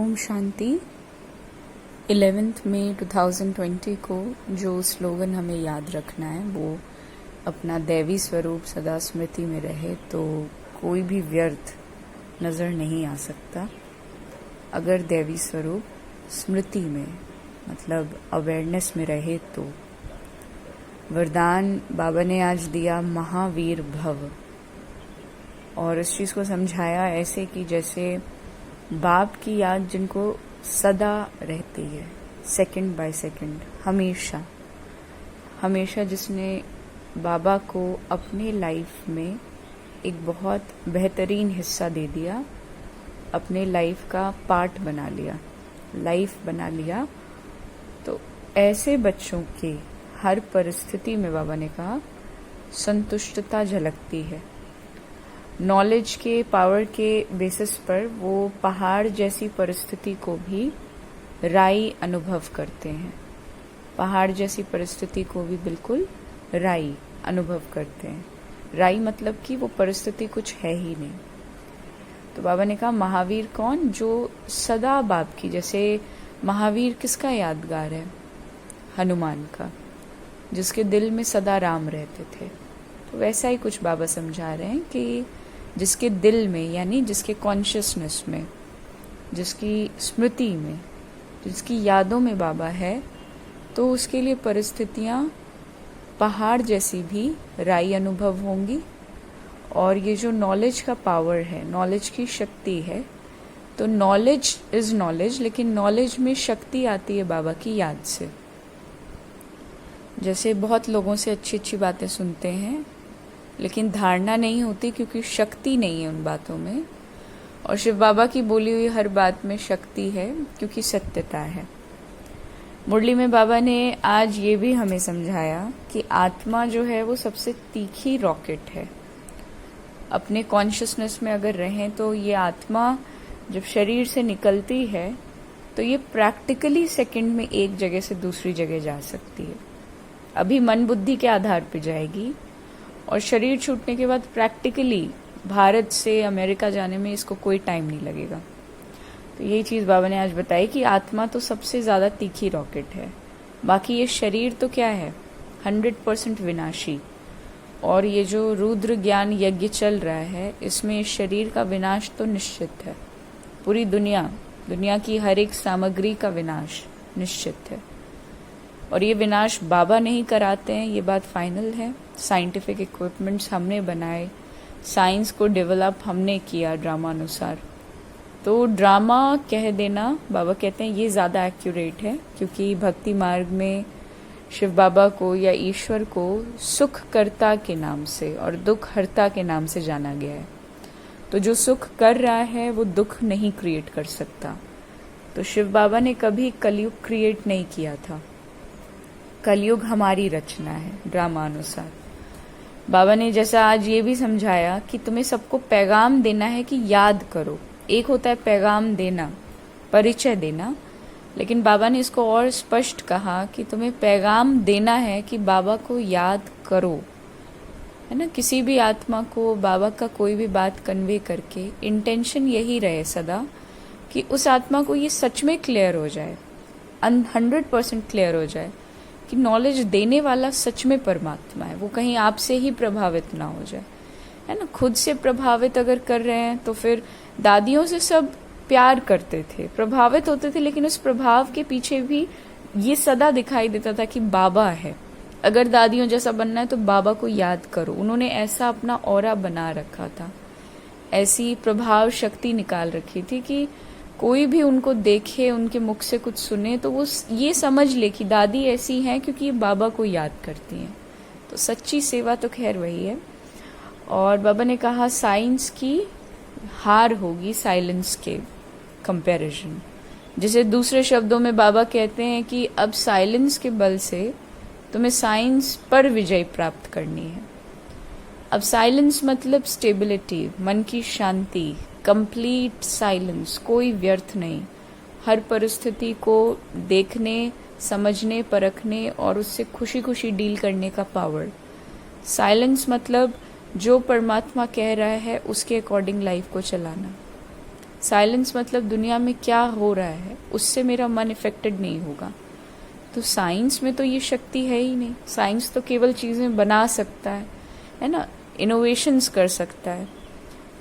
ओम शांति। 11 मई 2020 को जो स्लोगन हमें याद रखना है वो अपना दैवी स्वरूप सदा स्मृति में रहे तो कोई भी व्यर्थ नज़र नहीं आ सकता। अगर दैवी स्वरूप स्मृति में मतलब अवेयरनेस में रहे तो वरदान बाबा ने आज दिया महावीर भव, और इस चीज़ को समझाया ऐसे कि जैसे बाप की याद जिनको सदा रहती है, सेकंड बाय सेकंड, हमेशा हमेशा, जिसने बाबा को अपने लाइफ में एक बहुत बेहतरीन हिस्सा दे दिया, अपने लाइफ का पार्ट बना लिया, लाइफ बना लिया, तो ऐसे बच्चों के हर परिस्थिति में बाबा ने कहा संतुष्टता झलकती है। नॉलेज के पावर के बेसिस पर वो पहाड़ जैसी परिस्थिति को भी राई अनुभव करते हैं, पहाड़ जैसी परिस्थिति को भी बिल्कुल राई अनुभव करते हैं। राई मतलब कि वो परिस्थिति कुछ है ही नहीं। तो बाबा ने कहा महावीर कौन? जो सदा बाप की, जैसे महावीर किसका यादगार है? हनुमान का, जिसके दिल में सदा राम रहते थे। तो वैसा ही कुछ बाबा समझा रहे हैं कि जिसके दिल में, यानी जिसके कॉन्शियसनेस में, जिसकी स्मृति में, जिसकी यादों में बाबा है, तो उसके लिए परिस्थितियां पहाड़ जैसी भी राई अनुभव होंगी। और ये जो नॉलेज का पावर है, नॉलेज की शक्ति है, तो नॉलेज इज नॉलेज, लेकिन नॉलेज में शक्ति आती है बाबा की याद से। जैसे बहुत लोगों से अच्छी अच्छी बातें सुनते हैं लेकिन धारणा नहीं होती क्योंकि शक्ति नहीं है उन बातों में, और शिव बाबा की बोली हुई हर बात में शक्ति है क्योंकि सत्यता है। मुरली में बाबा ने आज ये भी हमें समझाया कि आत्मा जो है वो सबसे तीखी रॉकेट है। अपने कॉन्शियसनेस में अगर रहें तो ये आत्मा जब शरीर से निकलती है तो ये प्रैक्टिकली सेकंड में एक जगह से दूसरी जगह जा सकती है। अभी मन बुद्धि के आधार पर जाएगी और शरीर छूटने के बाद प्रैक्टिकली भारत से अमेरिका जाने में इसको कोई टाइम नहीं लगेगा। तो यही चीज़ बाबा ने आज बताई कि आत्मा तो सबसे ज़्यादा तीखी रॉकेट है, बाकी ये शरीर तो क्या है, 100% विनाशी। और ये जो रुद्र ज्ञान यज्ञ चल रहा है इसमें इस शरीर का विनाश तो निश्चित है। पूरी दुनिया की हर एक सामग्री का विनाश निश्चित है, और ये विनाश बाबा नहीं कराते हैं, ये बात फाइनल है। साइंटिफिक इक्विपमेंट्स हमने बनाए, साइंस को डेवलप हमने किया ड्रामा अनुसार। तो ड्रामा कह देना बाबा कहते हैं ये ज़्यादा एक्यूरेट है, क्योंकि भक्ति मार्ग में शिव बाबा को या ईश्वर को सुखकर्ता के नाम से और दुख हर्ता के नाम से जाना गया है। तो जो सुख कर रहा है वो दुख नहीं क्रिएट कर सकता। तो शिव बाबा ने कभी कलयुग क्रिएट नहीं किया था, कलयुग हमारी रचना है ड्रामा अनुसार। बाबा ने जैसा आज ये भी समझाया कि तुम्हें सबको पैगाम देना है कि याद करो। एक होता है पैगाम देना, परिचय देना, लेकिन बाबा ने इसको और स्पष्ट कहा कि तुम्हें पैगाम देना है कि बाबा को याद करो, है ना। किसी भी आत्मा को बाबा का कोई भी बात कन्वे करके इंटेंशन यही रहे सदा कि उस आत्मा को ये सच में क्लियर हो जाए, 100% क्लियर हो जाए कि नॉलेज देने वाला सच में परमात्मा है, वो कहीं आपसे ही प्रभावित ना हो जाए, है ना। खुद से प्रभावित अगर कर रहे हैं तो फिर दादियों से सब प्यार करते थे, प्रभावित होते थे, लेकिन उस प्रभाव के पीछे भी ये सदा दिखाई देता था कि बाबा है। अगर दादियों जैसा बनना है तो बाबा को याद करो। उन्होंने ऐसा अपना ऑरा बना रखा था, ऐसी प्रभाव शक्ति निकाल रखी थी कि कोई भी उनको देखे, उनके मुख से कुछ सुने तो वो ये समझ ले कि दादी ऐसी हैं क्योंकि ये बाबा को याद करती हैं। तो सच्ची सेवा तो खैर वही है। और बाबा ने कहा साइंस की हार होगी साइलेंस के कंपैरिजन। जिसे दूसरे शब्दों में बाबा कहते हैं कि अब साइलेंस के बल से तुम्हें साइंस पर विजय प्राप्त करनी है। अब साइलेंस मतलब स्टेबिलिटी, मन की शांति, कंप्लीट साइलेंस, कोई व्यर्थ नहीं। हर परिस्थिति को देखने, समझने, परखने और उससे खुशी खुशी डील करने का पावर। साइलेंस मतलब जो परमात्मा कह रहा है उसके अकॉर्डिंग लाइफ को चलाना। साइलेंस मतलब दुनिया में क्या हो रहा है उससे मेरा मन इफेक्टेड नहीं होगा। तो साइंस में तो ये शक्ति है ही नहीं। साइंस तो केवल चीज़ें बना सकता है ना, इनोवेशंस कर सकता है।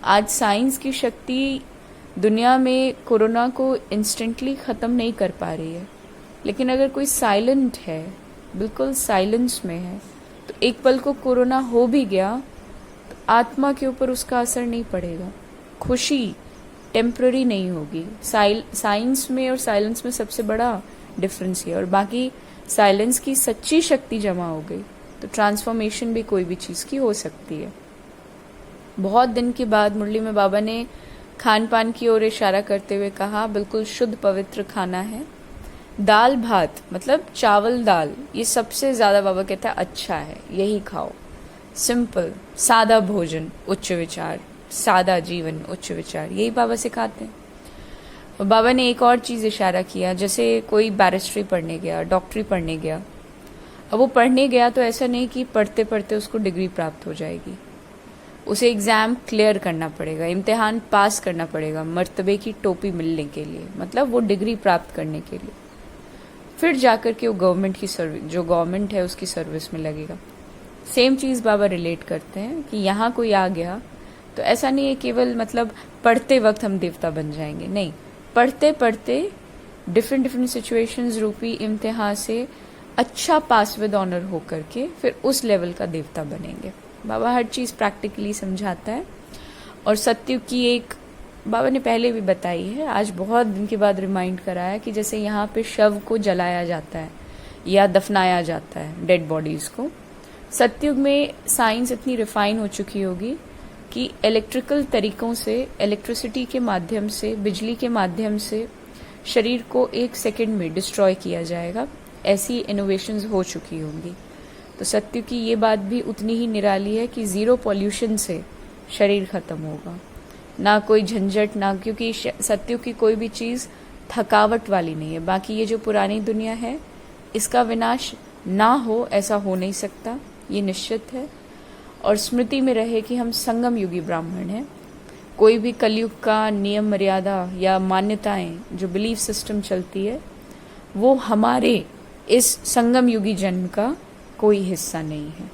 आज साइंस की शक्ति दुनिया में कोरोना को इंस्टेंटली ख़त्म नहीं कर पा रही है, लेकिन अगर कोई साइलेंट है, बिल्कुल साइलेंस में है, तो एक पल को कोरोना हो भी गया तो आत्मा के ऊपर उसका असर नहीं पड़ेगा। खुशी टेम्पररी नहीं होगी। साइंस में और साइलेंस में सबसे बड़ा डिफरेंस है। और बाकी साइलेंस की सच्ची शक्ति जमा हो गई तो ट्रांसफॉर्मेशन भी कोई भी चीज़ की हो सकती है। बहुत दिन के बाद मुरली में बाबा ने खान पान की ओर इशारा करते हुए कहा, बिल्कुल शुद्ध पवित्र खाना है। दाल भात मतलब चावल दाल, ये सबसे ज़्यादा बाबा कहता है अच्छा है, यही खाओ। सिंपल सादा भोजन उच्च विचार, सादा जीवन उच्च विचार, यही बाबा सिखाते हैं। और बाबा ने एक और चीज़ इशारा किया, जैसे कोई बैरिस्ट्री पढ़ने गया, डॉक्टरी पढ़ने गया। अब वो पढ़ने गया तो ऐसा नहीं कि पढ़ते पढ़ते उसको डिग्री प्राप्त हो जाएगी। उसे एग्ज़ाम क्लियर करना पड़ेगा, इम्तिहान पास करना पड़ेगा मर्तबे की टोपी मिलने के लिए, मतलब वो डिग्री प्राप्त करने के लिए। फिर जाकर के वो गवर्नमेंट की सर्विस, जो गवर्नमेंट है उसकी सर्विस में लगेगा। सेम चीज़ बाबा रिलेट करते हैं कि यहाँ कोई आ गया तो ऐसा नहीं है केवल मतलब पढ़ते वक्त हम देवता बन जाएंगे, नहीं, पढ़ते पढ़ते डिफरेंट सिचुएशंस रूपी इम्तिहान से अच्छा पास विद ऑनर हो करके फिर उस लेवल का देवता बनेंगे। बाबा हर चीज़ प्रैक्टिकली समझाता है। और सत्युग की एक बाबा ने पहले भी बताई है, आज बहुत दिन के बाद रिमाइंड कराया कि जैसे यहाँ पे शव को जलाया जाता है या दफनाया जाता है डेड बॉडीज़ को, सत्युग में साइंस इतनी रिफाइन हो चुकी होगी कि इलेक्ट्रिकल तरीकों से, इलेक्ट्रिसिटी के माध्यम से, बिजली के माध्यम से शरीर को 1 सेकंड में डिस्ट्रॉय किया जाएगा। ऐसी इनोवेशंस हो चुकी होंगी। तो सत्युग की ये बात भी उतनी ही निराली है कि 0 पॉल्यूशन से शरीर खत्म होगा, ना कोई झंझट, ना, क्योंकि सत्युग की कोई भी चीज़ थकावट वाली नहीं है। बाकी ये जो पुरानी दुनिया है इसका विनाश ना हो, ऐसा हो नहीं सकता, ये निश्चित है। और स्मृति में रहे कि हम संगम युगी ब्राह्मण हैं। कोई भी कलयुग का नियम मर्यादा या मान्यताएं जो बिलीफ सिस्टम चलती है वो हमारे इस संगम युगी जन्म का कोई हिस्सा नहीं है।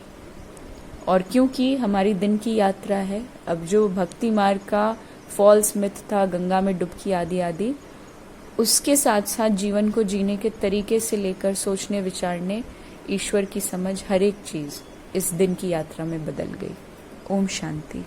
और क्योंकि हमारी दिन की यात्रा है, अब जो भक्ति मार्ग का फॉल्स मिथ था, गंगा में डुबकी आदि आदि, उसके साथ साथ जीवन को जीने के तरीके से लेकर सोचने विचारने, ईश्वर की समझ, हर एक चीज़ इस दिन की यात्रा में बदल गई। ओम शांति।